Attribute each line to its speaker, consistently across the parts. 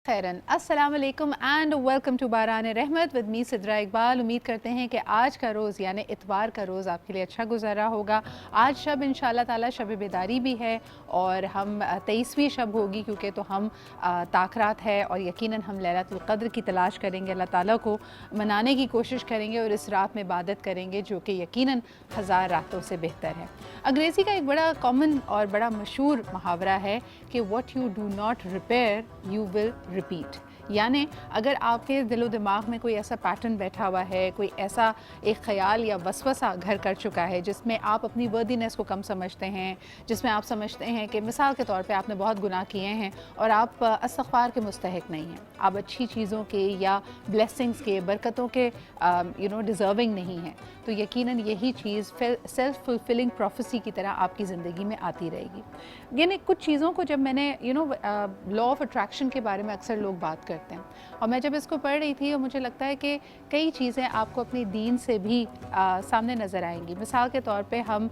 Speaker 1: खैरन अस्सलाम वालेकुम and welcome to बारान रहमत विद मी सिद्रा इकबाल। उम्मीद करते हैं कि आज का रोज़ यानी इतवार का रोज़ आपके लिए अच्छा गुजरा होगा। आज शब इंशाल्लाह ताला शब बेदारी भी है और हम 23वीं शब होगी क्योंकि तो हम ताख़रात है और यकीनन हम लैलतुल क़द्र की तलाश करेंगे, अल्लाह ताला को मनाने की कोशिश करेंगे और इस रात में इबादत करेंगे जो कि यकीनन हज़ार रातों से बेहतर है। अंग्रेज़ी का एक बड़ा कॉमन और बड़ा मशहूर मुहावरा है कि what you do not repair you will repeat, यानी अगर आपके दिलो दिमाग में कोई ऐसा पैटर्न बैठा हुआ है, कोई ऐसा एक ख्याल या वसवसा घर कर चुका है जिसमें आप अपनी वर्दीनेस को कम समझते हैं, जिसमें आप समझते हैं कि मिसाल के तौर पे आपने बहुत गुनाह किए हैं और आप इस्तग़फ़ार के मुस्तहिक नहीं हैं, आप अच्छी चीज़ों के या ब्लेसिंग्स के, बरकतों के डिज़र्विंग नहीं हैं, तो यकीनन यही चीज़ सेल्फ फुलफिलिंग प्रोफेसी की तरह आपकी ज़िंदगी में आती रहेगी। यानी कुछ चीज़ों को जब मैंने लॉ ऑफ अट्रैक्शन के बारे में अक्सर लोग बात करते हैं और मैं जब इसको पढ़ रही थी और मुझे लगता है कि कई चीज़ें आपको अपनी दीन से भी सामने नज़र आएंगी। मिसाल के तौर पे हम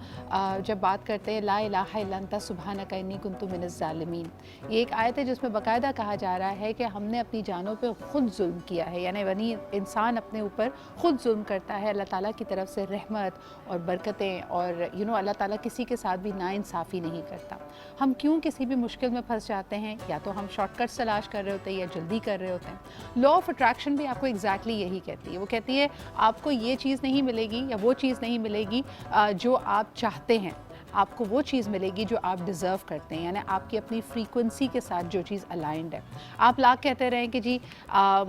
Speaker 1: जब बात करते हैं ला इलाहा इल्ला अंता सुब्हानका इन्नी कुन्तु मिनज़ ज़ालिमीन, ये एक आयत है जिसमें बाकायदा कहा जा रहा है कि हमने अपनी जानों पे ख़ुद जुल्म किया है, यानी वनी इंसान अपने ऊपर ख़ुद जुल्म करता है। अल्लाह ताला की तरफ से रहमत और बरकतें और अल्लाह ताला किसी के साथ भी नाइंसाफ़ी नहीं करता। हम क्यों किसी भी मुश्किल में फंस जाते हैं, या तो हम शॉर्टकट्स तलाश कर रहे होते हैं या जल्दी कर रहे होते हैं। लॉ ऑफ अट्रैक्शन भी आपको एग्जैक्टली यही कहती है। वो कहती है आपको ये चीज़ नहीं मिलेगी या वो चीज़ नहीं मिलेगी जो आप चाहते हैं, आपको वो चीज़ मिलेगी जो आप डिज़र्व करते हैं, यानी आपकी अपनी फ्रीक्वेंसी के साथ जो चीज़ अलाइंड है। आप लाख कहते रहें कि जी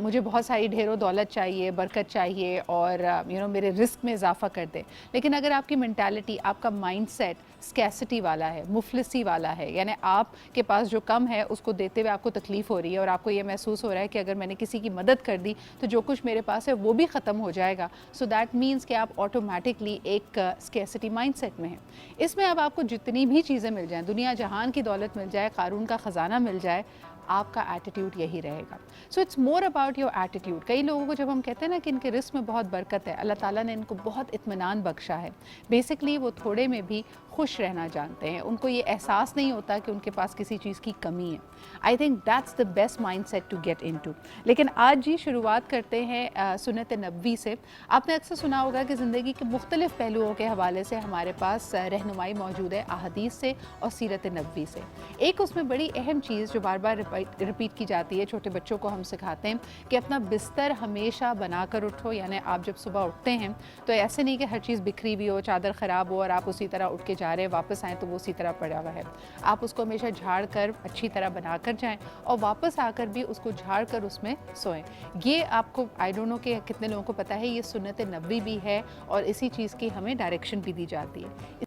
Speaker 1: मुझे बहुत सारी ढेरों दौलत चाहिए, बरकत चाहिए और मेरे रिस्क में इजाफा कर दे, लेकिन अगर आपकी मेंटालिटी, आपका माइंडसेट स्कैसिटी वाला है, मुफलिसी वाला है, यानी आपके पास जो कम है उसको देते हुए आपको तकलीफ़ हो रही है और आपको ये महसूस हो रहा है कि अगर मैंने किसी की मदद कर दी तो जो कुछ मेरे पास है वो भी ख़त्म हो जाएगा, सो दैट मीन्स कि आप ऑटोमेटिकली एक स्कैसिटी माइंडसेट में हैं। इसमें अब आपको जितनी भी चीज़ें मिल जाएं, दुनिया जहान की दौलत मिल जाए, क़ारून का ख़जाना मिल जाए, आपका एटीट्यूड यही रहेगा। So it's more about your attitude. कई लोगों को जब हम कहते हैं ना कि इनके रिस्क में बहुत बरकत है, अल्लाह ताला ने इनको बहुत इत्मीनान बख्शा है, बेसिकली वो थोड़े में भी खुश रहना जानते हैं, उनको ये एहसास नहीं होता कि उनके पास किसी चीज़ की कमी है। I think that's the best mind set to get in to. लेकिन आज जी शुरुआत करते हैं सुन्नत नबवी से। आपने अक्सर सुना होगा कि ज़िंदगी के मुख्तलिफ़ पहलुओं के हवाले से हमारे पास रहनुमाई मौजूद है अहादीस से और सीरत नबवी से। एक उसमें बड़ी अहम चीज़ जो बार बार रिपीट की जाती है, छोटे बच्चों को हम सिखाते हैं कि अपना बिस्तर हमेशा बनाकर उठो, यानी आप जब सुबह उठते हैं तो ऐसे नहीं कि हर चीज़ बिखरी हुई हो, चादर ख़राब हो और आप उसी तरह उठ के जा रहे हैं, वापस आएँ तो वो उसी तरह पड़ा हुआ है। आप उसको हमेशा झाड़ कर अच्छी तरह बना कर जाएँ और वापस आकर भी उसको झाड़ कर उसमें सोएं। ये आपको आई डोंट नो कि कितने लोगों को पता है, ये सुन्नत नबवी भी है और इसी चीज़ की हमें डायरेक्शन भी दी जाती है।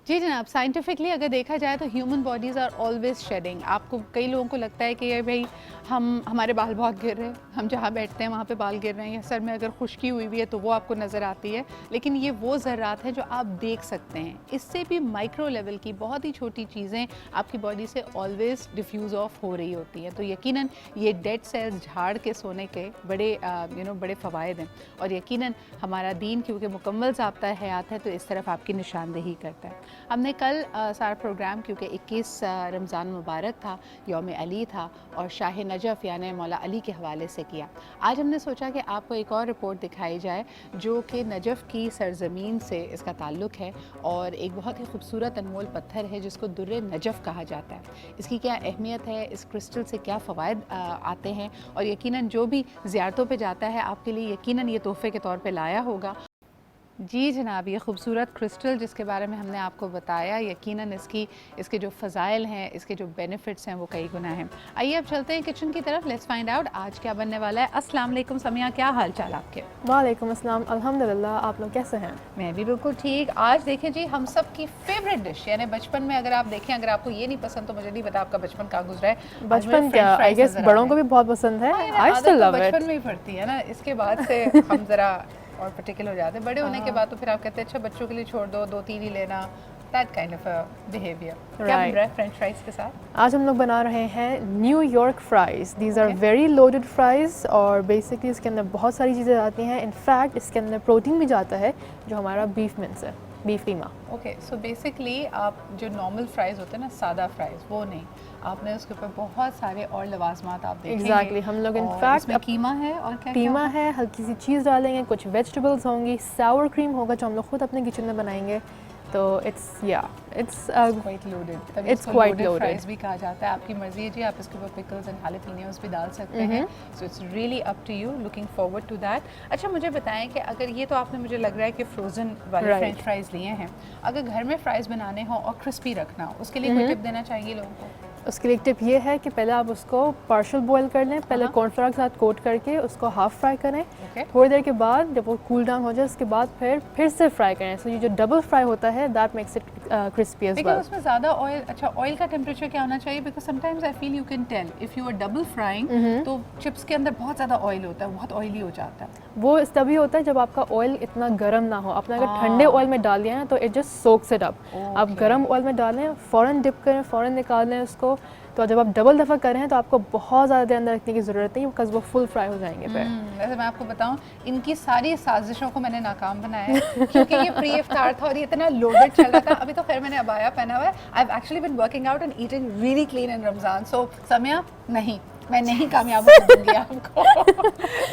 Speaker 1: जी जनाब, साइंटिफिकली अगर देखा जाए तो human bodies are always shedding. आपको कई लोगों को लगता है कि ये भाई हमारे बाल बहुत गिर रहे हैं, हम जहाँ बैठते हैं वहाँ पे बाल गिर रहे हैं, या सर में अगर खुश्की हुई हुई है तो वो आपको नज़र आती है, लेकिन ये वो ज़र्रात हैं जो आप देख सकते हैं। इससे भी माइक्रो लेवल की बहुत ही छोटी चीज़ें आपकी बॉडी से ऑलवेज डिफ्यूज़ ऑफ हो रही होती हैं। तो यकीनन ये डेड सेल्स झाड़ के सोने के बड़े बड़े फ़वाइद हैं और यकीनन हमारा दीन क्योंकि मुकम्मल ज़ाब्ता हयात है तो इस तरफ आपकी निशानदेही करता है। हमने कल सारा प्रोग्राम क्योंकि 21 रमज़ान मुबारक था, यौम अली था और शाह नजफ़ यानी मौला अली के हवाले से किया। आज हमने सोचा कि आपको एक और रिपोर्ट दिखाई जाए जो कि नजफ़ की सरज़मीन से इसका ताल्लुक़ है और एक बहुत ही खूबसूरत अनमोल पत्थर है जिसको दुर्रे नजफ़ कहा जाता है। इसकी क्या अहमियत है, इस क्रिस्टल से क्या फ़वाइद आते हैं और यकीनन जो भी ज़ियारतों पे जाता है आपके लिए यकीनन ये तोहफ़े के तौर पे लाया होगा। जी जनाब, ये खूबसूरत क्रिस्टल जिसके बारे में हमने आपको बताया, यकीनन इसके जो फ़ज़ाइल हैं, इसके जो बेनिफिट्स हैं वो कई गुना हैं। आइए अब चलते हैं किचन की तरफ, लेट्स फाइंड आउट आज क्या बनने वाला है। अस्सलाम वालेकुम समिया, क्या हाल चाल आपके?
Speaker 2: वालेकुम अस्सलाम, अल्हम्दुलिल्लाह। आप लोग कैसे हैं?
Speaker 1: मैं भी बिल्कुल ठीक। आज देखें जी, हम सब की फेवरेट डिश, यानी बचपन में अगर आप देखें, अगर आपको ये नहीं पसंद तो मुझे नहीं पता आपका बचपन कहाँ गुजरा है।
Speaker 2: बचपन क्या, आई गेस बड़ों को भी बहुत पसंद है। I still love it.
Speaker 1: बचपन में ही पड़ती है ना, इसके बाद से हम ज़रा और पर्टिकुलर हो जाते हैं। बड़े होने के बाद तो फिर आप कहते हैं अच्छा बच्चों के लिए छोड़ दो, 2-3 ही लेना, दैट काइंड ऑफ बिहेवियर। क्या बन रहा है फ्रेंच फ्राइज के साथ?
Speaker 2: आज हम लोग बना रहे हैं New York fries. These are very loaded fries और बेसिकली इसके अंदर बहुत सारी चीज़ें आती हैं। इनफैक्ट इसके अंदर प्रोटीन भी जाता है जो हमारा बीफ मिन्स है। बीफ कीमा।
Speaker 1: ओके, सो बेसिकली आप जो नॉर्मल फ्राइज़ होते हैं ना, सादा फ्राइज़, वो नहीं, आपने उसके ऊपर बहुत सारे और लवाजमात आप देखेंगे।
Speaker 2: एग्जैक्टली, हम लोग
Speaker 1: और
Speaker 2: इनफैक्ट
Speaker 1: इसमें कीमा है और क्या
Speaker 2: कीमा
Speaker 1: होगा?
Speaker 2: है, हल्की सी चीज़ डालेंगे, कुछ वेजिटेबल्स होंगी, सावर क्रीम होगा जो हम लोग खुद अपने किचन में बनाएंगे। तो इट्स
Speaker 1: क्वाइट लोडेड, तभी
Speaker 2: it's
Speaker 1: इसको
Speaker 2: quite
Speaker 1: लोडेड
Speaker 2: loaded.
Speaker 1: फ्राइज़ भी कहा जाता है। आपकी मर्ज़ी है जी, आप इसके ऊपर पिकल्स एंड हालेपिनियोस भी डाल सकते हैं। So it's really up to you, looking forward to that. अच्छा, मुझे बताएं कि अगर ये तो आपने मुझे लग रहा है कि फ्रोज़न वाले
Speaker 2: Right.
Speaker 1: फ्रेंच फ्राइज़ लिए हैं, अगर घर में फ्राइज़ बनाने हों और क्रिस्पी रखना हो, उसके लिए कोई टिप देना चाहिए लोगों को?
Speaker 2: उसके लिए एक टिप ये है कि पहले आप उसको पार्शियल बॉईल कर लें, पहले कॉर्नफ्लावर के साथ कोट करके उसको हाफ फ्राई करें।
Speaker 1: Okay.
Speaker 2: थोड़ी देर के बाद जब वो कूल डाउन हो जाए उसके बाद फिर से फ्राई करें। सो ये जो डबल फ्राई होता है that makes it crispy as
Speaker 1: लेकिन
Speaker 2: वेल।
Speaker 1: उसमें ज़्यादा ऑयल, अच्छा ऑयल का टेम्परेचर क्या होना चाहिए? Because sometimes I feel you can tell if you are double frying तो चिप्स के अंदर बहुत ज़्यादा ऑयल होता है, बहुत ऑयली हो जाता है।
Speaker 2: वो इस तभी होता है जब आपका ऑयल इतना गर्म ना हो। आपने अगर ठंडे ऑयल में डाल दिया है तो it just socks it up. आप
Speaker 1: Okay.
Speaker 2: गर्म ऑयल में डालें, फ़ौरन डिप करें, फ़ौरन निकाल लें उसको। तो जब आप डबल दफ़ा कर रहे हैं तो आपको बहुत ज़्यादा देर अंदर रखने की ज़रूरत नहीं, बिकॉज वो फुल फ्राई हो जाएंगे फिर।
Speaker 1: वैसे मैं आपको बताऊं, इनकी सारी साजिशों को मैंने नाकाम बनाया है क्योंकि ये प्री इफ्तार था और ये इतना लोडेड चल रहा था। अभी तो खैर मैंने अबाया पहना हुआ है। I have actually been working out and eating really clean in Ramzan. So समया नहीं, मैं नहीं कामयाब हो दूंगी आपको।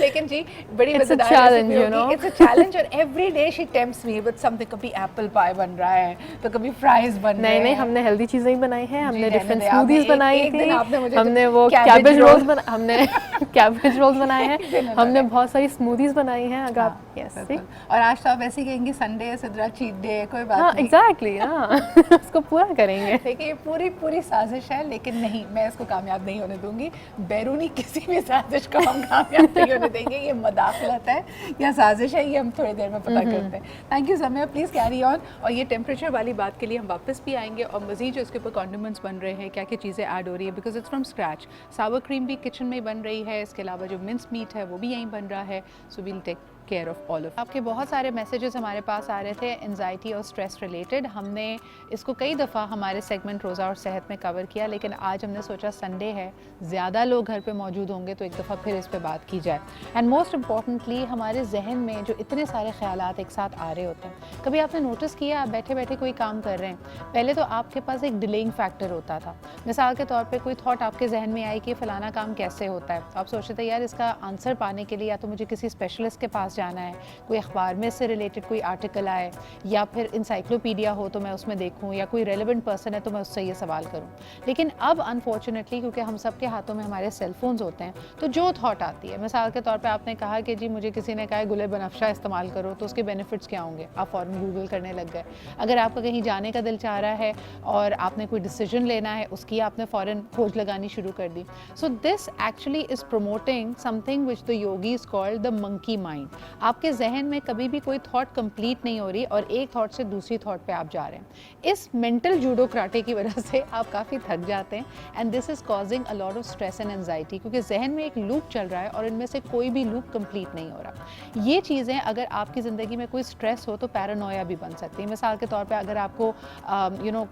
Speaker 1: लेकिन जी बड़ी
Speaker 2: It's a
Speaker 1: मजेदार
Speaker 2: challenge,
Speaker 1: रेसिपी
Speaker 2: you know.
Speaker 1: होगी। इट्स अ चैलेंज और every day she tempts me with something. कभी एप्पल पाई बन रहा है तो कभी फ्राइज बन रहे
Speaker 2: नहीं
Speaker 1: हैं।
Speaker 2: नहीं, हमने हेल्दी चीज़ें ही बनाई हैं। हमने
Speaker 1: रहने
Speaker 2: डिफरेंट
Speaker 1: दें, आपने
Speaker 2: स्मूदीज़ बनाई
Speaker 1: एक दिन
Speaker 2: थी,
Speaker 1: आपने मुझे
Speaker 2: हमने
Speaker 1: जो
Speaker 2: वो
Speaker 1: cabbage
Speaker 2: कैबेज
Speaker 1: roll-
Speaker 2: रोल्स बना हमने कैबेज रोल्स बनाए हैं,
Speaker 1: दिन
Speaker 2: हमने
Speaker 1: उन्होंने।
Speaker 2: बहुत सारी स्मूदीज़ बनाई हैं। अगर आप यस
Speaker 1: बिल्कुल। और आज तो आप ऐसे ही कहेंगे संडे है सिद्रा, चीट डे है, कोई बात
Speaker 2: हाँ
Speaker 1: नहीं।
Speaker 2: एग्जैक्टली, हाँ उसको पूरा करेंगे।
Speaker 1: देखिए ये पूरी पूरी साजिश है, लेकिन नहीं, मैं इसको कामयाब नहीं होने दूंगी। बैरूनी किसी भी साजिश को हम कामयाब नहीं होने देंगे। ये मदाखलत है या साजिश है, ये हम थोड़ी देर में पता करते हैं। थैंक यू समय, प्लीज़ कैरी ऑन। और ये टेम्परेचर वाली बात के लिए हम वापस भी आएंगे और मज़ीद जो इसके ऊपर कॉन्डिमेंट्स बन रहे हैं, क्या क्या चीज़ें ऐड हो रही है, because it's from scratch. Sawar cream भी किचन में बन रही है, इसके अलावा जो मिन्स मीट है वो भी यहीं बन रहा है। So we'll take care of all of. आपके बहुत सारे मैसेजेस हमारे पास आ रहे थे एंजाइटी और स्ट्रेस रिलेटेड। हमने इसको कई दफ़ा हमारे सेगमेंट रोज़ा और सेहत में कवर किया, लेकिन आज हमने सोचा संडे है, ज़्यादा लोग घर पे मौजूद होंगे तो एक दफ़ा फिर इस पे बात की जाए। एंड मोस्ट इम्पॉर्टेंटली हमारे जहन में जो इतने सारे ख्यालात एक साथ आ रहे होते हैं, कभी आपने नोटिस किया आप बैठे बैठे कोई काम कर रहे हैं, पहले तो आपके पास एक डिलेइंग फैक्टर होता था। मिसाल के तौर पर कोई थॉट आपके जहन में आई कि फ़लाना काम कैसे होता है, आप सोचते थे यार इसका आंसर पाने के लिए या तो मुझे किसी स्पेशलिस्ट के पास जाना है, कोई अखबार में इससे रिलेटेड कोई आर्टिकल आए, या फिर इंसाइक्लोपीडिया हो तो मैं उसमें देखूं, या कोई रेलेवेंट पर्सन है तो मैं उससे ये सवाल करूं। लेकिन अब अनफॉर्चुनेटली क्योंकि हम सब के हाथों में हमारे सेलफोन्स होते हैं, तो जो थॉट आती है, मिसाल के तौर पे आपने कहा कि जी मुझे किसी ने कहा है गुले बनफ्शा इस्तेमाल करो, तो उसके बेनिफिट्स क्या होंगे, आप फ़ौरन गूगल करने लग गए। अगर आपका कहीं जाने का दिल चाह रहा है और आपने कोई डिसीजन लेना है, उसकी आपने फ़ौरन खोज लगानी शुरू कर दी। So this actually is promoting something which the yogis called the monkey mind. आपके जहन में कभी भी कोई थॉट कंप्लीट नहीं हो रही और एक थॉट से दूसरी थॉट पे आप जा रहे हैं। इस मेंटल जूडो कराटे की वजह से आप काफ़ी थक जाते हैं and this is causing a lot of stress and anxiety, क्योंकि जहन में एक लूप चल रहा है और इनमें से कोई भी लूप कंप्लीट नहीं हो रहा। ये चीज़ें अगर आपकी ज़िंदगी में कोई स्ट्रेस हो तो पैरानोया भी बन सकती है। मिसाल के तौर पर अगर आपको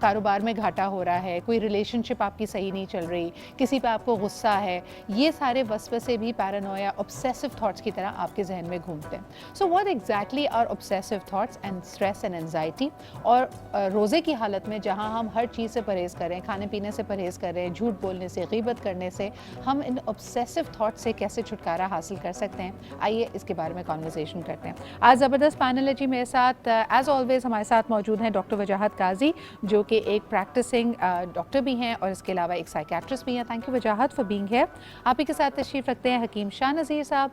Speaker 1: कारोबार में घाटा हो रहा है, कोई रिलेशनशिप आपकी सही नहीं चल रही, किसी पे आपको गुस्सा है, ये सारे वसवसे भी पैरानोया ऑब्सेसिव थॉट्स की तरह आपके जहन में घूमते हैं। So what exactly are obsessive thoughts and stress and anxiety? और रोज़े की हालत में जहां हम हर चीज़ से परहेज़ करें, खाने पीने से परहेज़ करें, झूठ बोलने से, गीबत करने से, हम इन ऑब्सेसिव थॉट्स से कैसे छुटकारा हासिल कर सकते हैं, आइए इसके बारे में कॉन्वर्सेशन करते हैं। आज ज़बरदस्त पैनल है जी मेरे साथ। एज ऑलवेज हमारे साथ मौजूद हैं डॉक्टर वजाहत काजी, जो कि एक प्रैक्टिसिंग डॉक्टर भी हैं और इसके अलावा एक साइकेट्रिस्ट भी हैं। Thank you Wajahat for being here. आप ही के साथ तशरीफ़ रखते हैं हकीम शाह नज़ीर साहब।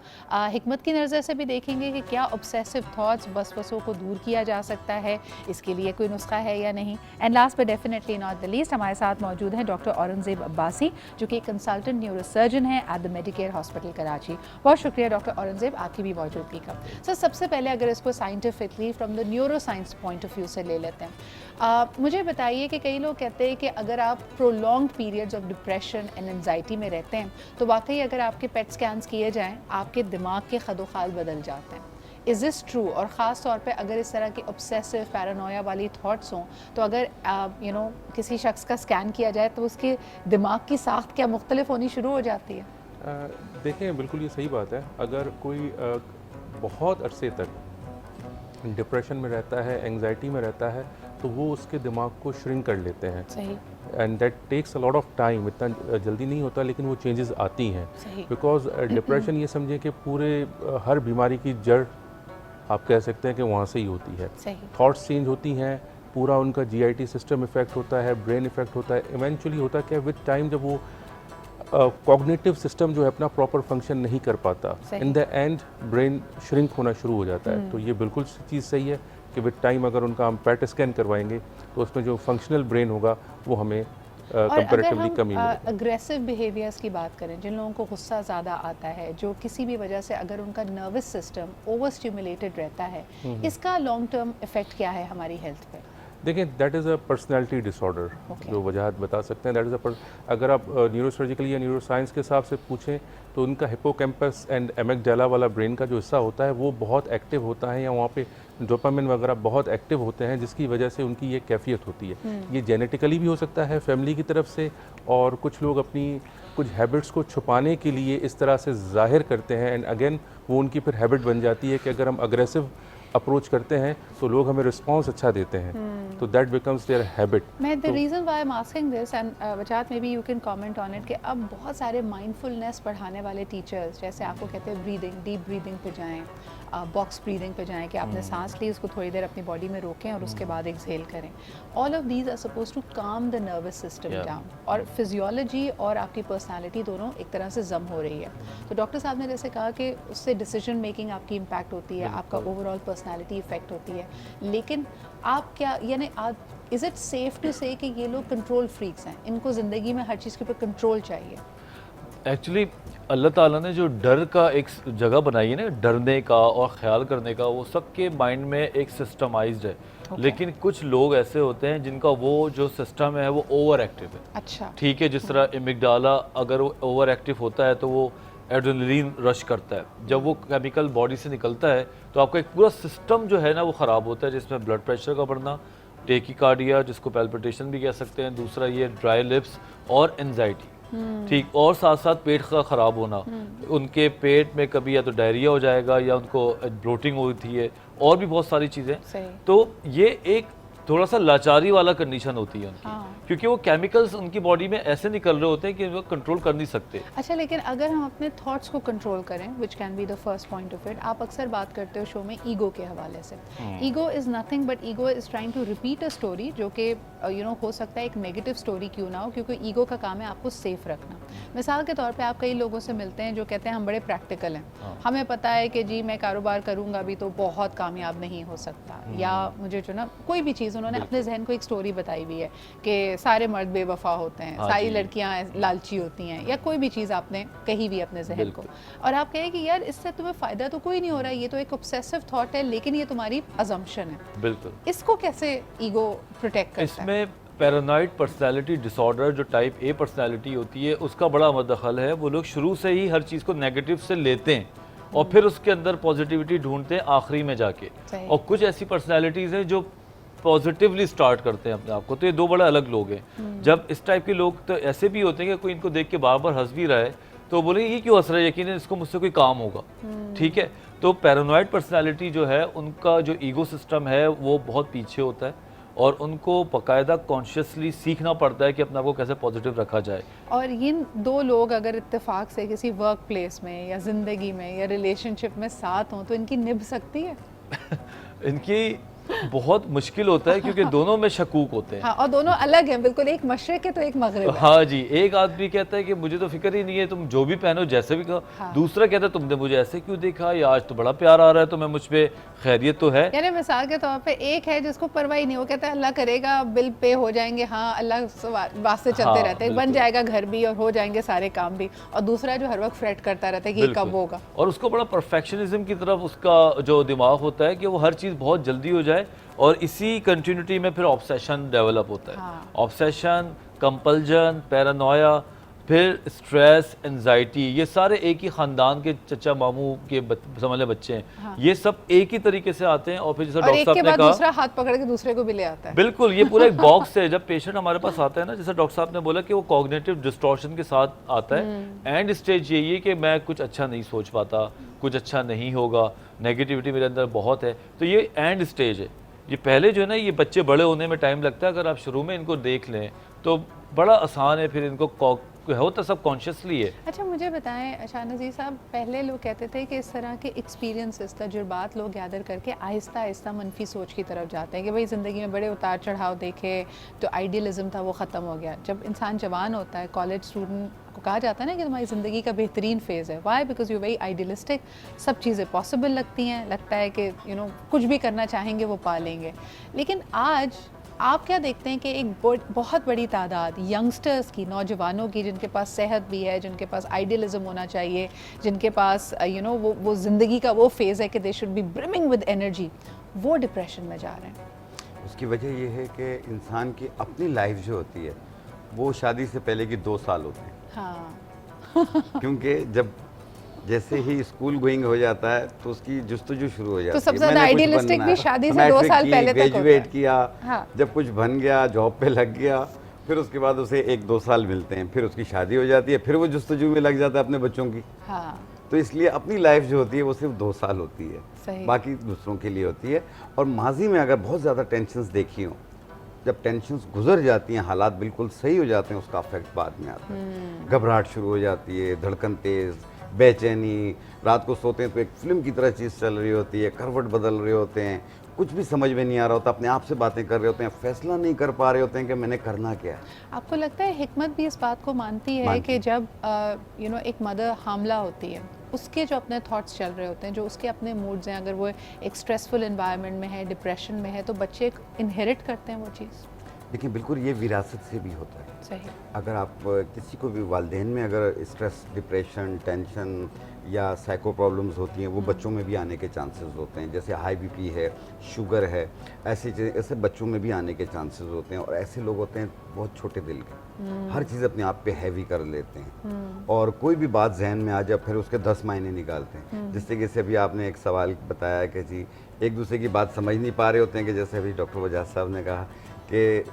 Speaker 1: हिकमत की नज़र से भी देखेंगे कि क्या ऑब्सेसिव थॉट्स, वसवसों को दूर किया जा सकता है, इसके लिए कोई नुस्खा है या नहीं। And last but definitely not the least हमारे साथ मौजूद हैं डॉक्टर औरंगज़ेब अब्बासी, जो कि एक कंसल्टेंट न्यूरोसर्जन है at the Medicare hospital Karachi. बहुत शुक्रिया डॉक्टर औरंगज़ेब आपकी भी मौजूदगी का। सर सबसे पहले अगर इसको scientifically from the neuro science point of view से ले लेते हैं, मुझे बताइए कि कई लोग कहते हैं कि अगर आप prolonged periods of depression and anxiety में रहते हैं तो वाकई अगर आपके पेट स्कैन्स किए जाएँ आपके दिमाग के खदोखाल बदल जाते हैं। Is this true? और ख़ास तौर पे अगर इस तरह की ऑब्सेसिव पैरानोया वाली थॉट्स हों तो अगर किसी शख्स का स्कैन किया जाए तो उसके दिमाग की साख्त क्या मुख्तलिफ होनी शुरू हो जाती है?
Speaker 3: देखें बिल्कुल ये सही बात है। अगर कोई बहुत अरसे तक डिप्रेशन में रहता है, एंग्जाइटी में रहता है, तो वो उसके दिमाग को श्रिंक कर लेते हैं।
Speaker 1: सही।
Speaker 3: And that takes a lot of time, इतना जल्दी नहीं होता, लेकिन वो चेंजेस आती हैं।
Speaker 1: सही।
Speaker 3: बिकॉज डिप्रेशन ये समझिए कि पूरे हर बीमारी की जड़ आप कह सकते हैं कि वहाँ से ही होती है।
Speaker 1: सही।
Speaker 3: थॉट्स चेंज होती हैं, पूरा उनका जीआईटी सिस्टम इफेक्ट होता है, ब्रेन इफेक्ट होता है। इवेंचुअली होता क्या है, विद टाइम जब वो कॉग्निटिव सिस्टम जो है अपना प्रॉपर फंक्शन नहीं कर पाता, in the end brain shrink होना शुरू हो जाता है। तो ये बिल्कुल चीज़ सही है कि विद टाइम अगर उनका हम पेट स्कैन करवाएंगे तो उसमें जो फंक्शनल ब्रेन होगा वो हमें कंपैरेटिवली कमी मिलेगा।
Speaker 1: अग्रेसिव बिहेवियर्स की बात करें, जिन लोगों को गुस्सा ज़्यादा आता है, जो किसी भी वजह से अगर उनका नर्वस सिस्टम ओवर स्टिमुलेटेड रहता है, इसका लॉन्ग टर्म इफेक्ट क्या है हमारी हेल्थ पे?
Speaker 3: देखिए, that is a personality disorder, जो वजह बता सकते हैं। दैट इज़ अगर आप न्यूरोसर्जिकली या न्यूरोसाइंस के हिसाब से पूछें तो उनका हिप्पोकैम्पस एंड एमिगडाला वाला ब्रेन का जो हिस्सा होता है वो बहुत एक्टिव होता है, या वहाँ पे डोपामिन वगैरह बहुत एक्टिव होते हैं, जिसकी वजह से उनकी ये कैफियत होती है। ये जेनेटिकली भी हो सकता है, फैमिली की तरफ से, और कुछ लोग अपनी कुछ हैबिट्स को छुपाने के लिए इस तरह से जाहिर करते हैं, एंड अगेन वो उनकी फिर हैबिट बन जाती है कि अगर हम अग्रेसिव अप्रोच करते हैं तो लोग हमें रिस्पांस अच्छा देते हैं, तो दैट बिकम्स देयर हैबिट।
Speaker 1: मैं the reason why I am asking this, and Wajahat maybe you can comment on it, कि अब बहुत सारे माइंडफुलनेस पढ़ाने वाले टीचर्स जैसे आपको कहते हैं ब्रीदिंग, डीप ब्रीदिंग पे जाएं, बॉक्स ब्रीदिंग पे जाएं कि आपने सांस ली, उसको थोड़ी देर अपनी बॉडी में रोकें और उसके बाद एक्सहेल करें। All of these are suppose to calm the nervous system down, और फिजियोलॉजी और आपकी पर्सनालिटी दोनों एक तरह से जम हो रही है। तो डॉक्टर साहब ने जैसे कहा कि उससे डिसीजन मेकिंग आपकी इम्पैक्ट होती है, आपका ओवरऑल पर्सनालिटी इफेक्ट होती है, लेकिन आप क्या, यानी इज़ इट सेफ टू से कि ये लोग कंट्रोल फ्रीक्स हैं, इनको ज़िंदगी में हर चीज़ के ऊपर कंट्रोल चाहिए?
Speaker 4: एक्चुअली अल्लाह ताला ने जो डर का एक जगह बनाई है ना, डरने का और ख्याल करने का, वो सबके माइंड में एक सिस्टमाइज्ड है। लेकिन कुछ लोग ऐसे होते हैं जिनका वो जो सिस्टम है वो ओवर एक्टिव है।
Speaker 1: अच्छा।
Speaker 4: ठीक है, जिस तरह एमिगडाला अगर वो ओवर एक्टिव होता है तो वो एड्रेनलिन रश करता है। जब वो केमिकल बॉडी से निकलता है तो आपका एक पूरा सिस्टम जो है ना वो ख़राब होता है, जिसमें ब्लड प्रेशर का बढ़ना, टेकिकार्डिया जिसको पैल्पिटेशन भी कह सकते हैं, दूसरा ये ड्राई लिप्स और एंजाइटी, ठीक, और साथ साथ पेट का ख़राब होना। उनके पेट में कभी या तो डायरिया हो जाएगा या उनको ब्लोटिंग होती है, और भी बहुत सारी चीज़ें। तो ये एक थोड़ा सा लाचारी वाला कंडीशन होती है उनकी, क्योंकि वो केमिकल्स उनकी बॉडी में ऐसे निकल रहे होते हैं कि वो कंट्रोल कर नहीं सकते।
Speaker 1: अच्छा, लेकिन अगर हम अपने थॉट्स को कंट्रोल करें, which can be the first point of it, आप अक्सर बात करते हो शो में ईगो के हवाले से। Ego is nothing but ego is trying to repeat a story, जो कि हो सकता है एक नेगेटिव स्टोरी क्यों ना हो, क्योंकि ईगो का काम है आपको सेफ रखना। मिसाल के तौर पे आप कई लोगों से मिलते हैं जो कहते हैं हम बड़े प्रैक्टिकल हैं, हमें पता है कि जी मैं कारोबार करूँगा भी तो बहुत कामयाब नहीं हो सकता, या मुझे जो ना कोई भी चीज़, उन्होंने अपने जहन को एक स्टोरी बताई हुई है कि सारे मर्द बेवफा होते हैं, सारी लड़कियां लालची होती हैं, या कोई भी चीज़ आपने कही भी अपने जहन को, और आप कहें कि यार इससे तुम्हें फ़ायदा तो कोई नहीं हो रहा है, ये तो एक ऑब्सेसिव थॉट है, लेकिन ये तुम्हारी अजम्पशन है।
Speaker 4: बिल्कुल।
Speaker 1: इसको कैसे ईगो प्रोटेक्ट करता है?
Speaker 4: इसमें पैरानॉइड पर्सनालिटी डिसऑर्डर जो टाइप ए पर्सनालिटी होती है उसका बड़ा मदखल है। वो लोग शुरू से ही हर चीज़ को नेगेटिव से लेते हैं और फिर उसके अंदर पॉजिटिविटी ढूंढते हैं आखिरी में जाके, और कुछ ऐसी पर्सनालिटीज़ हैं जो पॉजिटिवली स्टार्ट करते हैं अपने आप को। तो ये दो बड़े अलग लोग हैं। जब इस टाइप के लोग तो ऐसे भी होते हैं कि कोई इनको देख के बार बार हंस भी रहा है तो बोले ये क्यों हंस रहा है, यकीन इसको मुझसे कोई काम होगा। ठीक है, तो पैरानॉइड पर्सनालिटी जो है उनका जो ईगो सिस्टम है वो बहुत पीछे होता है, और उनको बाकायदा कॉन्शियसली सीखना पड़ता है कि अपने आप को कैसे पॉजिटिव रखा जाए।
Speaker 1: और इन दो लोग अगर इत्तेफाक से किसी वर्क प्लेस में या ज़िंदगी में या रिलेशनशिप में साथ हों तो इनकी निभ सकती है?
Speaker 4: इनकी बहुत मुश्किल होता है क्योंकि दोनों में शकूक होते हैं।
Speaker 1: हाँ, और दोनों अलग हैं बिल्कुल, एक मशरिक है तो एक मगरिब है।
Speaker 4: हाँ जी, एक आदमी कहता है कि मुझे तो फिक्र ही नहीं है, तुम जो भी पहनो जैसे भी कहो। हाँ। दूसरा कहता है तुमने मुझे ऐसे क्यों देखा, या आज तो बड़ा प्यार आ रहा है तो मैं मुझ पे खैरियत तो है।
Speaker 1: यानी मिसाल के तौर पे एक है जिसको परवाही नहीं, वो कहता है अल्लाह करेगा बिल पे हो जाएंगे, हाँ अल्लाह वास्ते चलते रहते हैं, बन जाएगा घर भी और हो जाएंगे सारे काम भी, और दूसरा जो हर वक्त फ्रेट करता रहता है कि ये कब होगा,
Speaker 4: और उसको बड़ा परफेक्शनिज्म की तरफ उसका जो दिमाग होता है कि वो हर चीज़ बहुत जल्दी हो जाए, और इसी कंटिन्यूटी में फिर ऑब्सेशन डेवलप होता है। ऑब्सेशन, कंपल्जन, पैरानोया, फिर स्ट्रेस, एंजाइटी, ये सारे एक ही ख़ानदान के चचा मामू के समझ लें बच्चे हैं।
Speaker 1: हाँ।
Speaker 4: ये सब एक ही तरीके से आते हैं और फिर जैसा
Speaker 1: और
Speaker 4: डॉक्टर
Speaker 1: एक
Speaker 4: साहब
Speaker 1: के
Speaker 4: ने
Speaker 1: बाद
Speaker 4: कहा,
Speaker 1: दूसरा हाथ पकड़ के दूसरे को भी ले आता है।
Speaker 4: बिल्कुल ये पूरा एक बॉक्स है। जब पेशेंट हमारे पास आता है ना, जैसे डॉक्टर साहब ने बोला कि वो कॉग्निटिव डिस्टॉर्शन के साथ आता है। एंड स्टेज यही है कि मैं कुछ अच्छा नहीं सोच पाता, कुछ अच्छा नहीं होगा, नेगेटिविटी मेरे अंदर बहुत है। तो ये एंड स्टेज है। ये पहले जो है ना, ये बच्चे बड़े होने में टाइम लगता है। अगर आप शुरू में इनको देख लें तो बड़ा आसान है, फिर इनको होता सब कॉन्शियसली है।
Speaker 1: अच्छा मुझे बताएं शाहनज़ीर साहब, पहले लोग कहते थे कि इस तरह के एक्सपीरियंसेस, तजुर्बात लोग गैदर करके आहिस्ता आहिस्ता मनफी सोच की तरफ जाते हैं कि भाई ज़िंदगी में बड़े उतार चढ़ाव देखे, तो आइडियलिज़म था वो ख़त्म हो गया। जब इंसान जवान होता है, कॉलेज स्टूडेंट को कहा जाता है ना कि तुम्हारी ज़िंदगी का बेहतरीन फेज़ है। Why? Because you very idealistic, सब चीज़ें पॉसिबल लगती हैं, लगता है कि कुछ भी करना चाहेंगे वो पा लेंगे। लेकिन आज आप क्या देखते हैं कि एक बहुत बड़ी तादाद यंगस्टर्स की, नौजवानों की, जिनके पास सेहत भी है, जिनके पास आइडियलिज्म होना चाहिए, जिनके पास वो ज़िंदगी का वो फेज़ है कि they should be brimming with energy, वो डिप्रेशन में जा रहे हैं?
Speaker 5: उसकी वजह ये है कि इंसान की अपनी लाइफ जो होती है वो शादी से पहले की 2 साल होते हैं।
Speaker 1: हाँ
Speaker 5: क्योंकि जब जैसे ही स्कूल गोइंग हो जाता है तो उसकी जुस्तजू शुरू हो जाती है।
Speaker 1: तो सबसे ज़्यादा आइडियलिस्टिक भी शादी से 2 साल पहले तक होता है।
Speaker 5: ग्रेजुएट किया,
Speaker 1: हाँ।
Speaker 5: जब कुछ बन गया, जॉब पे लग गया, फिर उसके बाद उसे 1-2 साल मिलते हैं, फिर उसकी शादी हो जाती है, फिर वो जुस्तजू में लग जाता है अपने बच्चों की।
Speaker 1: हाँ
Speaker 5: तो इसलिए अपनी लाइफ जो होती है वो सिर्फ 2 साल होती है,
Speaker 1: सही।
Speaker 5: बाकी दूसरों के लिए होती है। और माजी में अगर बहुत ज़्यादा टेंशन्स देखी हो, जब टेंशन्स गुजर जाती हैं, हालात बिल्कुल सही हो जाते हैं, उसका इफेक्ट बाद में आता है। घबराहट शुरू हो जाती है, धड़कन तेज़, बेचैनी, रात को सोते हैं तो एक फिल्म की तरह चीज़ चल रही होती है, करवट बदल रहे होते हैं, कुछ भी समझ में नहीं आ रहा होता, अपने आप से बातें कर रहे होते हैं, फैसला नहीं कर पा रहे होते हैं कि मैंने करना क्या है।
Speaker 1: आपको लगता है हिकमत भी इस बात को मानती है कि जब एक मदर हामला होती है, उसके जो अपने थॉट्स चल रहे होते हैं, जो उसके अपने मूड्स हैं, अगर वो एक स्ट्रेसफुल इन्वायरमेंट में है, डिप्रेशन में है, तो बच्चे इनहेरिट करते हैं वो चीज़?
Speaker 5: देखिए बिल्कुल ये विरासत से भी होता है।
Speaker 1: सही।
Speaker 5: अगर आप किसी को भी वालिदैन में अगर स्ट्रेस, डिप्रेशन, टेंशन या साइको प्रॉब्लम्स होती हैं, वो बच्चों में भी आने के चांसेस होते हैं। जैसे हाई बीपी है, शुगर है, ऐसी चीज़ें ऐसे बच्चों में भी आने के चांसेस होते हैं। और ऐसे लोग होते हैं बहुत छोटे दिल के, हर चीज़ अपने आप पे हैवी कर लेते हैं, और कोई भी बात जहन में आ जाए फिर उसके 10 मायने निकालते हैं। जिस तरीके से अभी आपने एक सवाल बताया कि जी एक दूसरे की बात समझ नहीं पा रहे होते हैं, कि जैसे अभी डॉक्टर वजाद साहब ने कहा कि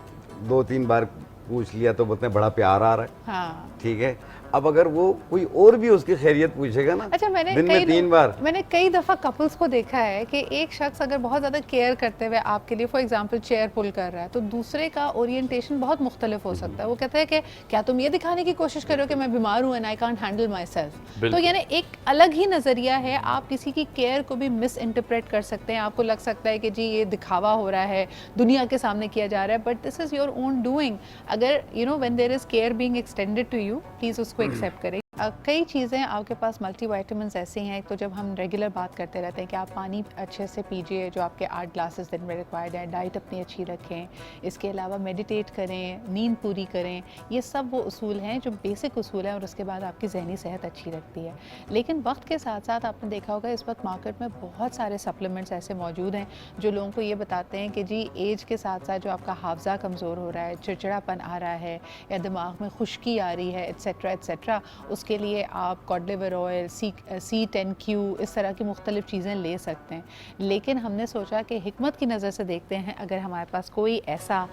Speaker 5: 2-3 बार पूछ लिया तो बोलते हैं बड़ा प्यार आ रहा है।
Speaker 1: हाँ।
Speaker 5: ठीक है, अब अगर वो कोई और भी उसकी खैरियत पूछेगा ना,
Speaker 1: अच्छा
Speaker 5: दिन में 3 बार।
Speaker 1: मैंने कई दफ़ा कपल्स को देखा है कि एक शख्स अगर बहुत ज़्यादा केयर करते हुए आपके लिए फॉर एग्जांपल चेयर पुल कर रहा है, तो दूसरे का ओरिएंटेशन बहुत मुख्तलिफ हो सकता है। वो कहता है कि क्या तुम ये दिखाने की कोशिश कर रहे हो कि मैं बीमार हूँ and I can't handle my self. तो यानी एक अलग ही नज़रिया है, आप किसी की केयर को भी मिस इंटरप्रेट कर सकते हैं। आपको लग सकता है कि जी ये दिखावा हो रहा है, दुनिया के सामने किया जा रहा है, but this is your own doing. अगर when there is care being extended to you, please उसको एक्सेप्ट करें। कई चीज़ें आपके पास मल्टीविटामिन्स ऐसे हैं। तो जब हम रेगुलर बात करते रहते हैं कि आप पानी अच्छे से पीजिए, जो आपके 8 ग्लासेस दिन में रिक्वायर्ड है, डाइट अपनी अच्छी रखें, इसके अलावा मेडिटेट करें, नींद पूरी करें, ये सब वो उसूल हैं जो बेसिक उसूल हैं, और उसके बाद आपकी ज़हनी सेहत अच्छी रखती है। लेकिन वक्त के साथ साथ आपने देखा होगा इस वक्त मार्केट में बहुत सारे सप्लीमेंट्स ऐसे मौजूद हैं जो लोगों को ये बताते हैं कि जी एज के साथ साथ जो आपका हाफजा कमज़ोर हो रहा है, चिड़चिड़ापन आ रहा है, या दिमाग में खुश्की आ रही है, एट्सेट्रा एट्सेट्रा, उसके लिए आप कॉड लिवर ऑयल, C10Q, इस तरह की मुख्तलिफ चीज़ें ले सकते हैं। लेकिन हमने सोचा कि हिकमत की नज़र से देखते हैं अगर हमारे पास कोई ऐसा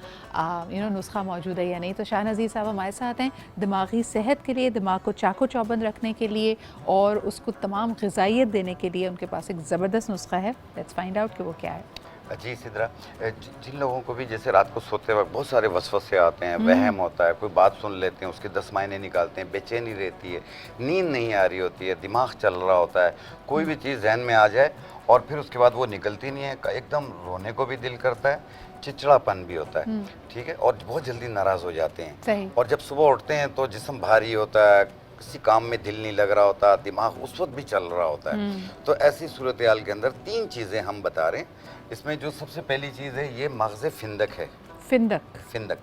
Speaker 1: नुस्खा मौजूद है या नहीं। तो शाहनज़ीर साहब हमारे साथ हैं दिमागी सेहत के लिए, दिमाग को चाको चौबंद रखने के लिए और उसको तमाम ग़िज़ाइयत देने के लिए उनके पास एक ज़बरदस्त नुस्खा है। लेट्स फाइंड आउट कि वो क्या है।
Speaker 5: जी सिद्रा, जिन लोगों को भी जैसे रात को सोते वक्त बहुत सारे वसवसे आते हैं, वहम होता है, कोई बात सुन लेते हैं उसके 10 मायने निकालते हैं, बेचैनी रहती है, नींद नहीं आ रही होती है, दिमाग चल रहा होता है, कोई भी चीज़ जहन में आ जाए और फिर उसके बाद वो निकलती नहीं है, एकदम रोने को भी दिल करता है, चिड़चिड़ापन भी होता है, ठीक है, और बहुत जल्दी नाराज़ हो जाते हैं। और जब सुबह उठते हैं तो जिस्म भारी होता है, किसी काम में दिल नहीं लग रहा होता, दिमाग उस वक्त भी चल रहा होता है। तो ऐसी सूरत हाल के अंदर 3 चीज़ें हम बता रहे हैं। इसमें जो सबसे पहली चीज़ है ये मग़ज़ फिंदक है। फिंदक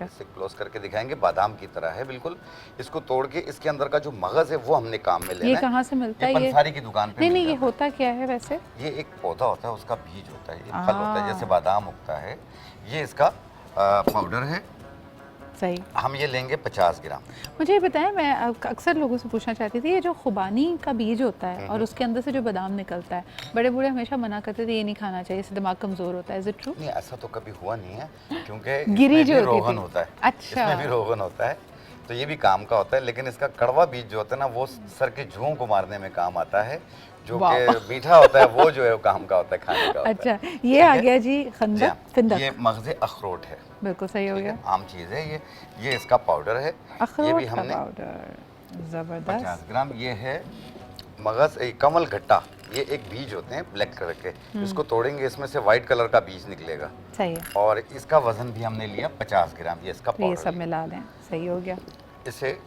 Speaker 5: इसे क्लोज करके दिखाएंगे, बादाम की तरह है बिल्कुल। इसको तोड़ के इसके अंदर का जो मग़ज़ है वो हमने काम में लेना है।
Speaker 1: ये कहाँ से मिलता है? ये
Speaker 5: पंसारी की दुकान पे।
Speaker 1: नहीं, ये होता क्या है वैसे?
Speaker 5: ये एक पौधा होता है, उसका बीज होता है, ये फल होता है, जैसे बादाम उगता है। ये इसका पाउडर है,
Speaker 1: सही।
Speaker 5: हम ये लेंगे 50 ग्राम।
Speaker 1: मुझे ये बताएं, मैं अक्सर लोगों से पूछना चाहती थी, ये जो खुबानी का बीज होता है और उसके अंदर से जो बादाम निकलता है, बड़े बूढ़े हमेशा मना करते थे ये नहीं खाना चाहिए, इससे दिमाग कमज़ोर होता है। Is it true?
Speaker 5: नहीं, ऐसा तो कभी हुआ नहीं है, क्योंकि
Speaker 1: गिरी
Speaker 5: इसमें
Speaker 1: जो
Speaker 5: भी
Speaker 1: होती
Speaker 5: रोगन
Speaker 1: थी।
Speaker 5: होता है।
Speaker 1: अच्छा।
Speaker 5: इसमें भी रोगन होता है, तो ये भी काम का होता है, लेकिन इसका कड़वा बीज जो होता है ना, वो सर के जुओं को मारने में काम आता है। जो कि मीठा होता है वो जो है वो काम का होता है, खाने का होता है।
Speaker 1: अच्छा, ये आ गया जी खंदक, फिंदक।
Speaker 5: ये मगज़े अखरोट है,
Speaker 1: बिल्कुल सही हो गया।
Speaker 5: आम चीज़ है ये इसका पाउडर है। ये
Speaker 1: अखरोट
Speaker 5: भी
Speaker 1: का
Speaker 5: हमने
Speaker 1: पाउडर,
Speaker 5: 50
Speaker 1: ज़बरदस्त।
Speaker 5: ग्राम। ये है मगज़ कमल घट्टा, ये एक बीज होते हैं ब्लैक कलर के, इसको तोड़ेंगे, इसमें से वाइट कलर का बीज निकलेगा।
Speaker 1: सही है,
Speaker 5: और इसका वजन भी हमने लिया 50 ग्राम। ये इसका
Speaker 1: तो ये
Speaker 5: पाउडर
Speaker 1: सब
Speaker 5: है।
Speaker 1: मिला दें, सही हो गया।
Speaker 5: इसे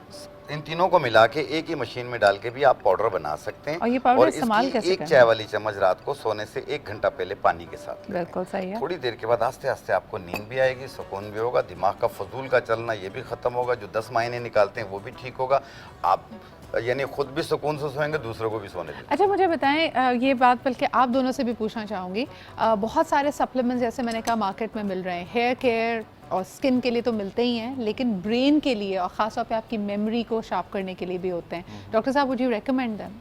Speaker 5: इन तीनों को मिला के एक ही मशीन में डाल के भी आप पाउडर बना सकते हैं।
Speaker 1: और ये पाउडर
Speaker 5: इसकी
Speaker 1: इस्तेमाल कैसे
Speaker 5: एक
Speaker 1: करना
Speaker 5: चाय वाली चम्मच रात को सोने से 1 घंटा पहले पानी के साथ लें।
Speaker 1: बिल्कुल सही है।
Speaker 5: थोड़ी देर के बाद आस्ते आस्ते आपको नींद भी आएगी, सुकून भी होगा, दिमाग का फजूल का चलना ये भी ख़त्म होगा, जो 10 महीने निकालते हैं वो भी ठीक होगा। आप यानी खुद भी सुकून से सोएंगे, दूसरों को भी सोने देंगे।
Speaker 1: अच्छा, मुझे बताएं, ये बात बल्कि आप दोनों से भी पूछना चाहूँगी, बहुत सारे सप्लीमेंट्स जैसे मैंने कहा मार्केट में मिल रहे हैं, हेयर केयर और स्किन के लिए तो मिलते ही हैं, लेकिन ब्रेन के लिए और ख़ास तौर पे आपकी मेमोरी को शार्प करने के लिए भी होते हैं। डॉक्टर साहब, वुड यू रेकमेंड देम?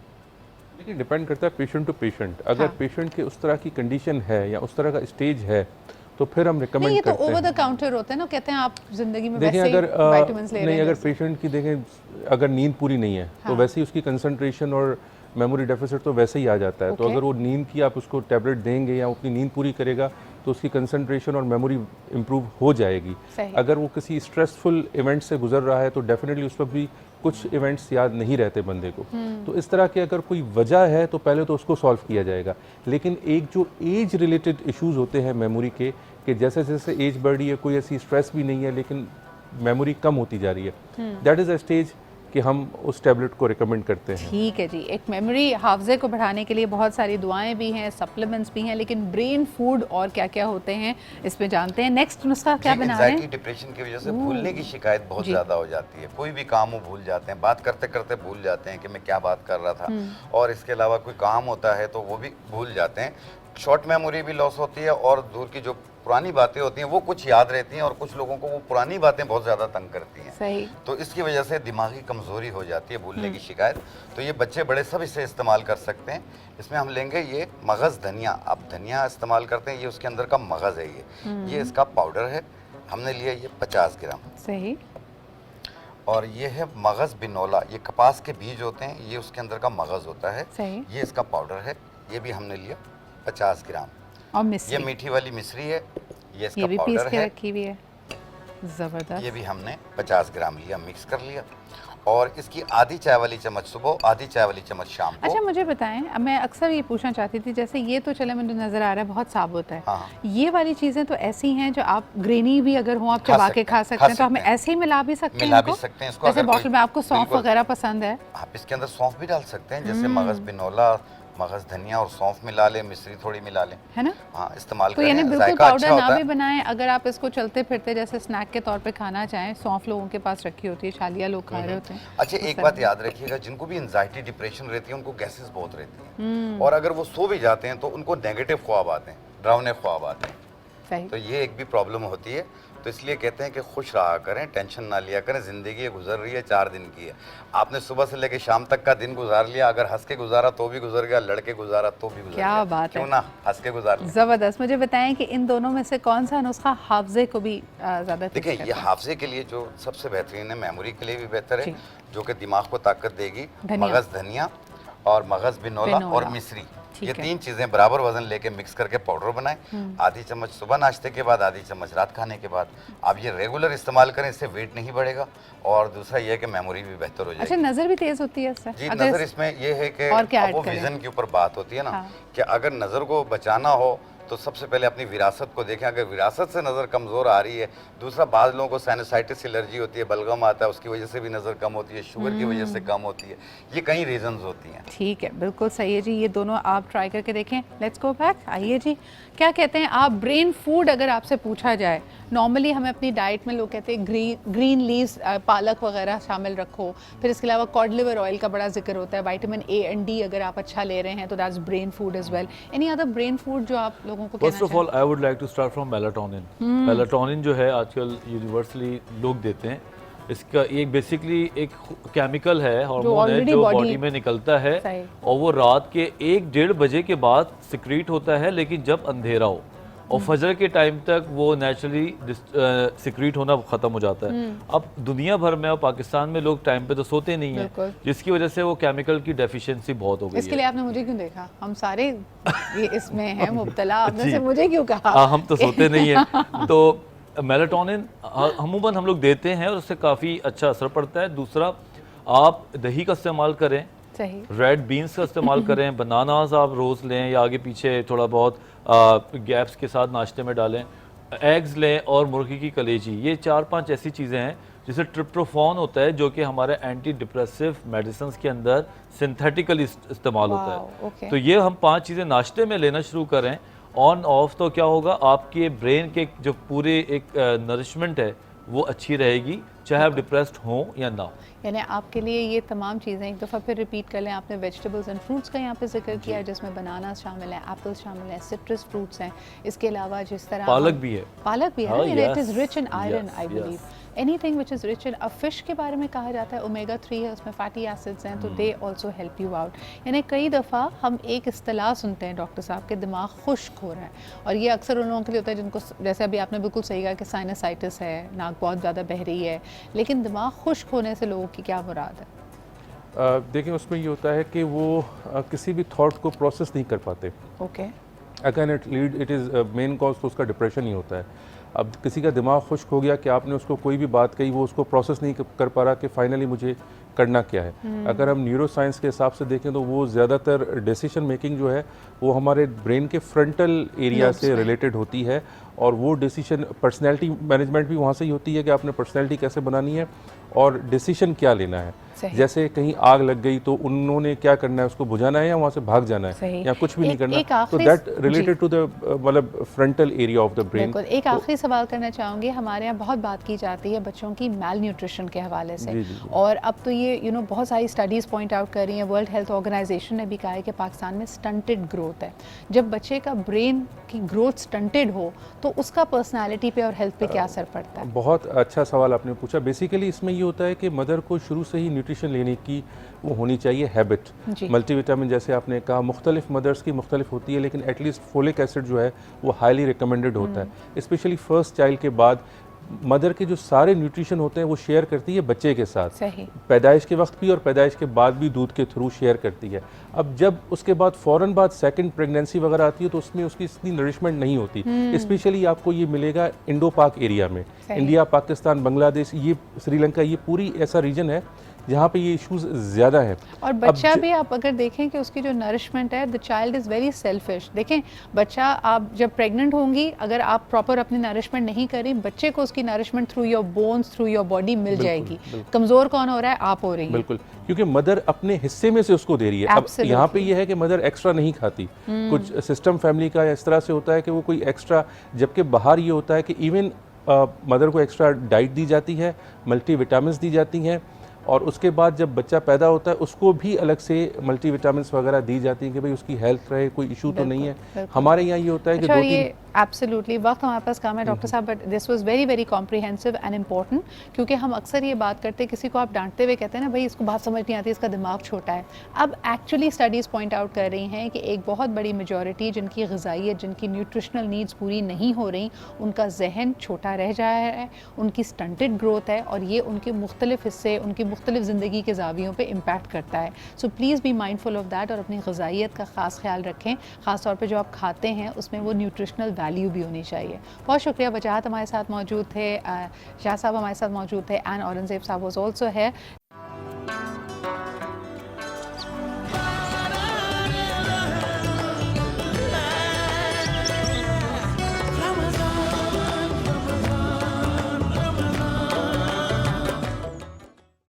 Speaker 3: देखिए, डिपेंड करता है पेशेंट टू पेशेंट। अगर
Speaker 1: हाँ।
Speaker 3: पेशेंट के उस तरह की कंडीशन है या उस तरह का स्टेज है तो फिर हम
Speaker 1: नहीं,
Speaker 3: रिकमेंड
Speaker 1: ये तो
Speaker 3: करते
Speaker 1: ओवर
Speaker 3: हैं।
Speaker 1: द काउंटर होते हैं ना, कहते हैं आप ज़िंदगी में
Speaker 3: देखिए,
Speaker 1: वैसे
Speaker 3: अगर
Speaker 1: ही विटामिन्स ले रहे
Speaker 3: नहीं,
Speaker 1: हैं
Speaker 3: अगर
Speaker 1: जैसे।
Speaker 3: पेशेंट की देखें, अगर नींद पूरी नहीं है तो
Speaker 1: हाँ।
Speaker 3: वैसे ही उसकी कंसंट्रेशन और मेमोरी डेफिसिट तो वैसे ही आ जाता है। तो
Speaker 1: ओके।
Speaker 3: अगर वो नींद की आप उसको टैबलेट देंगे या अपनी नींद पूरी करेगा तो उसकी कंसंट्रेशन और मेमोरी इम्प्रूव हो जाएगी।
Speaker 1: सही।
Speaker 3: अगर वो किसी स्ट्रेसफुल इवेंट से गुजर रहा है तो डेफिनेटली उस पर भी कुछ इवेंट्स याद नहीं रहते बंदे को। तो इस तरह की अगर कोई वजह है तो पहले तो उसको सॉल्व किया जाएगा। लेकिन एक जो एज रिलेटेड इश्यूज होते हैं मेमोरी के, कि जैसे जैसे एज बढ़ रही है, कोई ऐसी स्ट्रेस भी नहीं है लेकिन मेमोरी कम होती जा रही है, दैट इज़ अ स्टेज कि हम उस टैबलेट को रिकमेंड करते हैं।
Speaker 1: ठीक है जी। एक मेमोरी हाफजे को बढ़ाने के लिए बहुत सारी दुआएं भी हैं, सप्लीमेंट्स भी हैं, लेकिन ब्रेन फूड और क्या क्या होते हैं इसमें जानते हैं। नेक्स्ट नुस्खा क्या बना रहे हैं?
Speaker 5: डिप्रेशन की वजह से भूलने की शिकायत बहुत ज़्यादा हो जाती है। कोई भी काम वो भूल जाते हैं, बात करते करते भूल जाते हैं कि मैं क्या बात कर रहा था। और इसके अलावा कोई काम होता है तो वो भी भूल जाते हैं। शॉर्ट मेमोरी भी लॉस होती है, और दूर की जो पुरानी बातें होती हैं वो कुछ याद रहती हैं, और कुछ लोगों को वो पुरानी बातें बहुत ज़्यादा तंग करती हैं।
Speaker 1: सही।
Speaker 5: तो इसकी वजह से दिमागी कमज़ोरी हो जाती है, भूलने की शिकायत। तो ये बच्चे बड़े सब इसे इस्तेमाल कर सकते हैं। इसमें हम लेंगे ये मगज़ धनिया। आप धनिया इस्तेमाल करते हैं, ये उसके अंदर का मगज़ है। ये इसका पाउडर है, हमने लिया ये 50 ग्राम।
Speaker 1: सही।
Speaker 5: और ये है मगज़ बिनोला, ये कपास के बीज होते हैं, ये उसके अंदर का मगज़ होता है।
Speaker 1: सही।
Speaker 5: ये इसका पाउडर है, ये भी हमने लिया 50 ग्राम।
Speaker 1: और
Speaker 5: ये
Speaker 1: मिश्री,
Speaker 5: मीठी वाली मिश्री है, ये इसका
Speaker 1: ये भी पीस
Speaker 5: पाउडर
Speaker 1: के
Speaker 5: है।
Speaker 1: रखी हुई है। ज़बरदस्त।
Speaker 5: ये भी हमने 50 ग्राम लिया, मिक्स कर लिया। और इसकी आधी चाय वाली चम्मच सुबह, आधी चाय वाली चम्मच शाम को।
Speaker 1: अच्छा, मुझे बताएं, अब मैं अक्सर ये पूछना चाहती थी, जैसे ये तो चले मुझे नज़र आ रहा है बहुत साबुत है,
Speaker 5: हाँ।
Speaker 1: ये वाली चीज़ें तो ऐसी हैं जो आप ग्रेनी भी अगर हो आप
Speaker 5: खा
Speaker 1: चबा के
Speaker 5: सकते
Speaker 1: खा
Speaker 5: हैं,
Speaker 1: सकते हैं, तो हमें
Speaker 5: सकते हैं।
Speaker 1: ऐसे ही मिला भी सकते हैं
Speaker 5: मिला भी
Speaker 1: इनको?
Speaker 5: सकते हैं इसको।
Speaker 1: जैसे
Speaker 5: अगर कोई-
Speaker 1: बॉटल में आपको सौंफ
Speaker 5: बिल्कुल।
Speaker 1: वगैरह पसंद है?
Speaker 5: आप इसके अंदर सौंफ भी डाल सकते हैं, जैसे मगज़ बिनोला, मगज़ धनिया और सौंफ मिला लें, मिश्री थोड़ी मिला लें।
Speaker 1: है ना?
Speaker 5: हाँ, इस्तेमाल
Speaker 1: तो
Speaker 5: करें,
Speaker 1: यानी बिल्कुल
Speaker 5: जायका
Speaker 1: पाउडर
Speaker 5: अच्छा
Speaker 1: ना
Speaker 5: होता
Speaker 1: भी
Speaker 5: है।
Speaker 1: बनाएं, अगर आप इसको चलते फिरते जैसे स्नैक के तौर पे खाना चाहें। सौंफ लोगों के पास रखी होती है, छालिया लोग खा रहे होते हैं।
Speaker 5: अच्छा,
Speaker 1: उस
Speaker 5: एक
Speaker 1: तरह
Speaker 5: बात
Speaker 1: में।
Speaker 5: याद रखिएगा, जिनको भी एंजाइटी डिप्रेशन रहती है उनको गैसेस बहुत रहती हैं, और अगर वो सो भी जाते हैं तो उनको नेगेटिव ख्वाब आते हैं, डरावने ख्वाब आते हैं।
Speaker 1: सही।
Speaker 5: तो ये एक भी प्रॉब्लम होती है। तो इसलिए कहते हैं कि खुश रहा करें, टेंशन ना लिया करें। ज़िंदगी ये गुजर रही है, 4 दिन की है। आपने सुबह से लेकर शाम तक का दिन गुजार लिया, अगर हंस के गुजारा तो भी गुजर गया, लड़के गुजारा तो भी गुजर
Speaker 1: क्या
Speaker 5: गया।
Speaker 1: बात है।
Speaker 5: क्यों ना हंस के गुजार लें।
Speaker 1: ज़बरदस्त। मुझे बताएं कि इन दोनों में से कौन सा नुस्खा हाफजे को भी ज़्यादा
Speaker 5: देखिए, ये हाफजे के लिए जो सबसे बेहतरीन है, मेमोरी के लिए भी बेहतर है,
Speaker 1: जी।
Speaker 5: जो कि दिमाग को ताकत देगी।
Speaker 1: धनिया।
Speaker 5: मगज़ धनिया और मगज़ बिनोला और मिश्री,
Speaker 1: ठीक
Speaker 5: ये
Speaker 1: है।
Speaker 5: 3 चीज़ें बराबर वजन लेके मिक्स करके पाउडर बनाएं। आधी चम्मच सुबह नाश्ते के बाद, आधी चम्मच रात खाने के बाद। आप ये रेगुलर इस्तेमाल करें, इससे वेट नहीं बढ़ेगा, और दूसरा ये है कि मेमोरी भी बेहतर हो
Speaker 1: अच्छा,
Speaker 5: जाएगी।
Speaker 1: नज़र भी तेज़ होती है इससे?
Speaker 5: जी,
Speaker 1: अगर
Speaker 5: नज़र इसमें ये है कि
Speaker 1: और क्या
Speaker 5: अब
Speaker 1: ऐड
Speaker 5: वो
Speaker 1: करें?
Speaker 5: विज़न के ऊपर बात होती है ना,
Speaker 1: हाँ।
Speaker 5: कि अगर नज़र को बचाना हो तो सबसे पहले अपनी विरासत को देखें। अगर विरासत से नज़र कमज़ोर आ रही है, दूसरा बाज़ लोगों को साइनसाइटिस एलर्जी होती है, बलगम आता है, उसकी वजह से भी नज़र कम होती है, शुगर की वजह से कम होती है। ये कई रीजंस होती हैं।
Speaker 1: ठीक है, बिल्कुल सही है जी। ये दोनों आप ट्राई करके देखें। Let's go back. आइए जी, क्या कहते हैं आप, ब्रेन फूड अगर आपसे पूछा जाए नॉर्मली हमें अपनी डाइट में लोग कहते हैं ग्रीन लीव्स, पालक वगैरह शामिल रखो। फिर इसके अलावा कॉड लिवर ऑयल का बड़ा जिक्र होता है, विटामिन ए एंड डी अगर आप अच्छा ले रहे हैं तो that's brain food as well. Any other brain food जो आप लोगों को कहना
Speaker 4: first of all I would like to start from melatonin. Melatonin जो है आजकल यूनिवर्सली लोग देते हैं, इसका एक बेसिकली एक केमिकल है, हार्मोन है जो बॉडी में निकलता है और वो रात के 1-1:30 बजे के बाद सिक्रीट होता है, लेकिन जब अंधेरा हो और फजर के टाइम तक वो नेचुरली सिक्रीट होना ख़त्म हो जाता है। अब दुनिया भर में और पाकिस्तान में लोग टाइम पे तो सोते नहीं हैं, जिसकी वजह से वो केमिकल की डेफिशिएंसी बहुत हो गई।
Speaker 1: इसके लिए आपने मुझे क्यों देखा? हम सारे ये इसमें हैं मुब्तला, आपने से मुझे क्यों कहा?
Speaker 4: हम तो सोते नहीं हैं। तो मेलाटोनिन अमूमन हम लोग देते हैं और उससे काफ़ी अच्छा असर पड़ता है। दूसरा, आप दही का इस्तेमाल करें,
Speaker 1: सही,
Speaker 4: रेड बीन्स का इस्तेमाल करें, बनानास आप रोज़ लें या आगे पीछे थोड़ा बहुत गैप्स के साथ नाश्ते में डालें, एग्स लें और मुर्गी की कलेजी। ये 4-5 ऐसी चीज़ें हैं जिसे ट्रिप्टोफान होता है जो कि हमारे एंटी डिप्रेसिव मेडिसिन के अंदर सिंथेटिकली इस्तेमाल होता है। तो ये हम 5 चीज़ें नाश्ते में लेना शुरू करें ऑन ऑफ, तो क्या होगा, आपके ब्रेन के जो पूरे एक नरिशमेंट है वो अच्छी रहेगी, चाहे आप डिप्रेस्ड हों या ना हो।
Speaker 1: यानी आपके लिए ये तमाम चीज़ें एक दफ़ा फिर रिपीट कर लें। आपने वेजिटेबल्स एंड फ्रूट्स का यहाँ पे जिक्र किया है, जिसमें बनाना शामिल है, एप्पल्स शामिल हैं, सिट्रस फ्रूट्स हैं। इसके अलावा जिस तरह
Speaker 4: पालक भी है,
Speaker 1: it is rich in iron, I believe. Anything which is rich in, अब फिश के बारे में कहा जाता है ओमेगा 3 है, उसमें फैटी एसिड्स हैं, तो they also help you out. यानी कई दफ़ा हम एक इस्तिलाह सुनते हैं डॉक्टर साहब के, दिमाग खुश्क हो रहा है, और ये अक्सर उन लोगों के लिए होता है जिनको, जैसे अभी आपने बिल्कुल सही कहा कि साइनसाइटिस है, नाक बहुत ज़्यादा बह रही है, लेकिन दिमाग खुश्क होने से लोगों की क्या मुराद है?
Speaker 3: देखिए, उसमें ये होता है कि वो किसी भी थॉट को प्रोसेस नहीं कर पाते।
Speaker 1: Okay,
Speaker 3: again it is main cause तो उसका डिप्रेशन ही होता है। अब किसी का दिमाग खुश्क हो गया कि आपने उसको कोई भी बात कही, वो उसको प्रोसेस नहीं कर पा रहा कि फाइनली मुझे करना क्या है। अगर हम न्यूरो साइंस के हिसाब से देखें तो वो ज़्यादातर डिसीजन मेकिंग जो है वो हमारे ब्रेन के फ्रंटल एरिया से रिलेटेड होती है, और वो डिसीजन, पर्सनैलिटी मैनेजमेंट भी वहाँ से ही होती है कि आपने पर्सनैलिटी कैसे बनानी है और डिसीजन क्या लेना है। जैसे कहीं आग लग गई तो उन्होंने क्या करना है, उसको बुझाना है या वहाँ से भाग जाना है या कुछ भी नहीं करना। तो दैट रिलेटेड टू द मतलब frontal area of the brain.
Speaker 1: एक आखिरी सवाल करना चाहूँगी। हमारे यहाँ बहुत बात की जाती है बच्चों की मेल न्यूट्रिशन के हवाले से, और अब तो ये बहुत सारी स्टडीज़ पॉइंट आउट कर रही हैं। वर्ल्ड हेल्थ ऑर्गेनाइजेशन ने भी कहा है कि पाकिस्तान में स्टंटेड ग्रोथ है। जब बच्चे का ब्रेन की ग्रोथ स्टंटेड हो तो उसका पर्सनालिटी पे और हेल्थ पे क्या असर पड़ता है?
Speaker 3: बहुत अच्छा सवाल आपने पूछा। बेसिकली इसमें ये होता है कि मदर को शुरू से ही न्यूट्रिशन लेने की वो होनी चाहिए हैबिट। मल्टीविटामिन जैसे आपने कहा, मुख्तलिफ मदर्स की मुख्तलिफ होती है, लेकिन एटलीस्ट फोलिक एसिड जो है वो हाईली रिकमेंडेड होता है। स्पेशली फर्स्ट चाइल्ड के बाद मदर के जो सारे न्यूट्रिशन होते हैं वो शेयर करती है बच्चे के साथ, पैदाइश के वक्त भी और पैदाइश के बाद भी दूध के थ्रू शेयर करती है। अब जब उसके बाद फ़ौरन बाद सेकंड प्रेगनेंसी वगैरह आती है तो उसमें उसकी इतनी नरिशमेंट नहीं होती। स्पेशली आपको ये मिलेगा इंडो पाक एरिया में, इंडिया, पाकिस्तान, बांग्लादेश, ये श्रीलंका, ये पूरी ऐसा रीजन है जहाँ पे ये इश्यूज ज़्यादा है।
Speaker 1: और बच्चा भी आप अगर देखें कि उसकी जो नरिशमेंट है, the child is very selfish. देखें, बच्चा आप जब प्रेग्नेंट होंगी, अगर आप प्रॉपर अपनी नरिशमेंट नहीं करी, बच्चे को उसकी nourishment through your bones, through your body मिल जाएगी। कमज़ोर कौन हो रहा है? आप हो रही हैं।
Speaker 3: बिल्कुल, क्योंकि मदर अपने हिस्से में से उसको दे रही है। अब यहाँ पे ये है कि मदर एक्स्ट्रा नहीं खाती। कुछ सिस्टम फैमिली का इस तरह से होता है कि वो कोई एक्स्ट्रा, जबकि बाहर ये होता है कि इवन मदर को एक्स्ट्रा डाइट दी जाती है, मल्टीविटामिन्स दी जाती हैं, और उसके बाद जब बच्चा पैदा होता है उसको भी अलग से मल्टीविटामिन्स वगैरह दी जाती हैं कि भाई उसकी हेल्थ रहे, कोई इशू तो नहीं है। हमारे यहाँ ये होता है कि दो तीन
Speaker 1: एब्सोल्युटली, वक्त हमारे पास कम है डॉक्टर साहब, but this was very very comprehensive and important, क्योंकि हम अक्सर ये बात करते हैं, किसी को आप डांटते हुए कहते हैं ना, भाई इसको बात समझ नहीं आती, इसका दिमाग छोटा है। अब एक्चुअली स्टडीज़ पॉइंट आउट कर रही हैं कि एक बहुत बड़ी मेजॉरिटी जिनकी ग़िज़ाइयत, जिनकी न्यूट्रिशनल नीड्स पूरी नहीं हो रही, उनका जहन छोटा रह जा रहा है, उनकी स्टंटेड ग्रोथ है, और ये उनके मुख्तलिफ हिस्से, उनकी मुख्तलिफ ज़िंदगी के ज़ावियों पर इम्पैक्ट करता है। So please be mindful of that, और अपनी ग़िज़ाइयत का ख़ास ख्याल रखें, ख़ास तौर पर जो आप खाते हैं उसमें वो न्यूट्रिशनल वैल्यू भी होनी चाहिए। बहुत शुक्रिया। वजाहत हमारे साथ मौजूद थे, शाह साहब हमारे साथ मौजूद थे, एंड औरंगज़ेब साहब वाज आल्सो है।